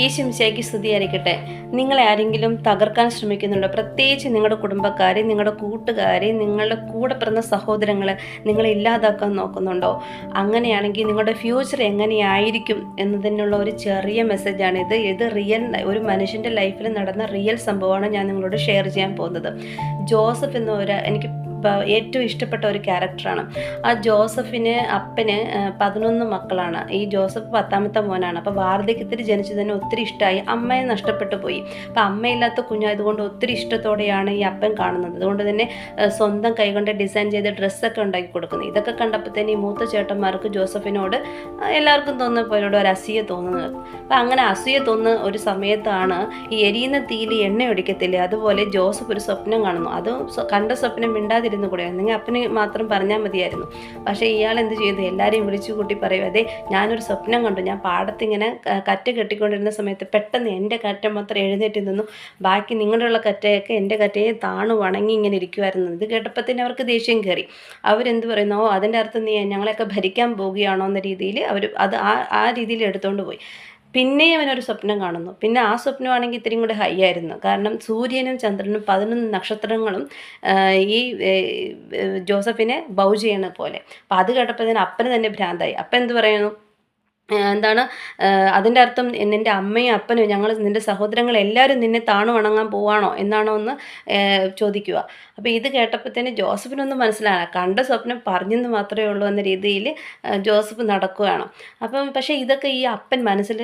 ഈശോമിശിഹായ്ക്ക് സ്തുതിയായിരിക്കട്ടെ. നിങ്ങളെ ആരെങ്കിലും തകർക്കാൻ ശ്രമിക്കുന്നുണ്ടോ? പ്രത്യേകിച്ച് നിങ്ങളുടെ കുടുംബക്കാരെ, നിങ്ങളുടെ കൂട്ടുകാരെ, നിങ്ങളുടെ കൂടെ പിറന്ന സഹോദരങ്ങളെ നിങ്ങളെ ഇല്ലാതാക്കാൻ നോക്കുന്നുണ്ടോ? അങ്ങനെയാണെങ്കിൽ നിങ്ങളുടെ ഫ്യൂച്ചർ എങ്ങനെയായിരിക്കും എന്നതിനുള്ള ഒരു ചെറിയ മെസ്സേജാണിത്. ഇത് റിയൽ ഒരു മനുഷ്യൻ്റെ ലൈഫിൽ നടന്ന റിയൽ സംഭവമാണ് ഞാൻ നിങ്ങളോട് ഷെയർ ചെയ്യാൻ പോകുന്നത്. ജോസഫ് എന്ന എനിക്ക് ഏറ്റവും ഇഷ്ടപ്പെട്ട ഒരു ക്യാരക്ടറാണ്. ആ ജോസഫിന് അപ്പന് 11 മക്കളാണ്. ഈ ജോസഫ് 10ാമത്തെ മോനാണ്. അപ്പോൾ വാർദ്ധക്യത്തിൽ ജനിച്ചു തന്നെ ഒത്തിരി ഇഷ്ടമായി. അമ്മയെ നഷ്ടപ്പെട്ടു പോയി. അപ്പോൾ അമ്മയില്ലാത്ത കുഞ്ഞായതുകൊണ്ട് ഒത്തിരി ഇഷ്ടത്തോടെയാണ് ഈ അപ്പൻ കാണുന്നത്. അതുകൊണ്ട് തന്നെ സ്വന്തം കൈകൊണ്ട് ഡിസൈൻ ചെയ്ത ഡ്രസ്സൊക്കെ ഉണ്ടാക്കി കൊടുക്കുന്നത്. ഇതൊക്കെ കണ്ടപ്പോൾ തന്നെ ഈ മൂത്ത ചേട്ടന്മാർക്ക് ജോസഫിനോട് എല്ലാവർക്കും തോന്നുന്ന പോലെ ഒരു അസൂയ തോന്നുന്നത്. അപ്പോൾ അങ്ങനെ അസൂയ തോന്നുന്ന ഒരു സമയത്താണ് ഈ എരിയുന്ന തീയിൽ എണ്ണ ഒഴിക്കത്തില്ലേ, അതുപോലെ ജോസഫ് ഒരു സ്വപ്നം കാണുന്നു. അത് കണ്ട സ്വപ്നം മിണ്ടാതിരുന്നു കൂടെ, അല്ലെങ്കിൽ അപ്പന് മാത്രം പറഞ്ഞാൽ മതിയായിരുന്നു. പക്ഷേ ഇയാൾ എന്ത് ചെയ്തു? എല്ലാവരെയും വിളിച്ചു കൂട്ടി പറയും, അതെ ഞാനൊരു സ്വപ്നം കണ്ടു. ഞാൻ പാടത്തിങ്ങനെ കറ്റ കെട്ടിക്കൊണ്ടിരുന്ന സമയത്ത് പെട്ടെന്ന് എൻ്റെ കറ്റ മാത്രം എഴുന്നേറ്റ് നിന്നു, ബാക്കി നിങ്ങളുടെയുള്ള കറ്റയൊക്കെ എൻ്റെ കറ്റയെ താണു വണങ്ങി ഇങ്ങനെ ഇരിക്കുമായിരുന്നു. ഇത് കേട്ടപ്പോൾ തന്നെ അവർക്ക് ദേഷ്യം കയറി. അവരെന്ത് പറയുന്നു, അതിൻ്റെ അർത്ഥം നീ ഞങ്ങളെയൊക്കെ ഭരിക്കാൻ പോവുകയാണോ എന്ന രീതിയിൽ അവർ ആ രീതിയിൽ എടുത്തുകൊണ്ട് പോയി. പിന്നെ അവനൊരു സ്വപ്നം കാണുന്നു. പിന്നെ ആ സ്വപ്നമാണെങ്കിൽ ഇത്തിരി കൂടെ ഹൈ ആയിരുന്നു. കാരണം സൂര്യനും ചന്ദ്രനും 11 നക്ഷത്രങ്ങളും ഈ ജോസഫിനെ ബൗ ചെയ്യണ പോലെ. അപ്പോൾ അത് കേട്ടപ്പോൾ തന്നെ അപ്പന് തന്നെ ഭ്രാന്തായി. അപ്പം എന്ത് പറയുന്നു, എന്താണ് അതിൻ്റെ അർത്ഥം? നിൻ്റെ അമ്മയും അപ്പനും ഞങ്ങൾ നിൻ്റെ സഹോദരങ്ങൾ എല്ലാവരും നിന്നെ താണു വണങ്ങാൻ പോവാണോ എന്നാണോ എന്ന് ചോദിക്കുക. അപ്പോൾ ഇത് കേട്ടപ്പോഴത്തേന് ജോസഫിനൊന്നും മനസ്സിലാകാം. കണ്ട സ്വപ്നം പറഞ്ഞെന്ന് മാത്രമേ ഉള്ളൂ എന്ന രീതിയിൽ ജോസഫ് നടക്കുകയാണ്. അപ്പം പക്ഷേ ഇതൊക്കെ ഈ അപ്പൻ മനസ്സിൽ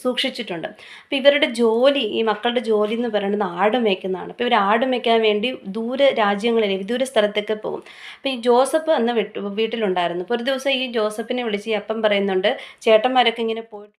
സൂക്ഷിച്ചിട്ടുണ്ട്. അപ്പോൾ ഇവരുടെ ജോലി, ഈ മക്കളുടെ ജോലി എന്ന് പറയുന്നത് ആട് മേയ്ക്കുന്നതാണ്. അപ്പോൾ ഇവർ ആട് മേയ്ക്കാൻ വേണ്ടി ദൂര രാജ്യങ്ങളിൽ വിദൂര സ്ഥലത്തൊക്കെ പോകും. അപ്പോൾ ഈ ജോസഫ് അന്ന് വീട്ടിലുണ്ടായിരുന്നു. അപ്പോൾ ഒരു ദിവസം ഈ ജോസഫിനെ വിളിച്ച് ഈ അപ്പം പറയുന്നുണ്ട്, ചേട്ടന്മാരൊക്കെ ഇങ്ങനെ പോയിട്ട്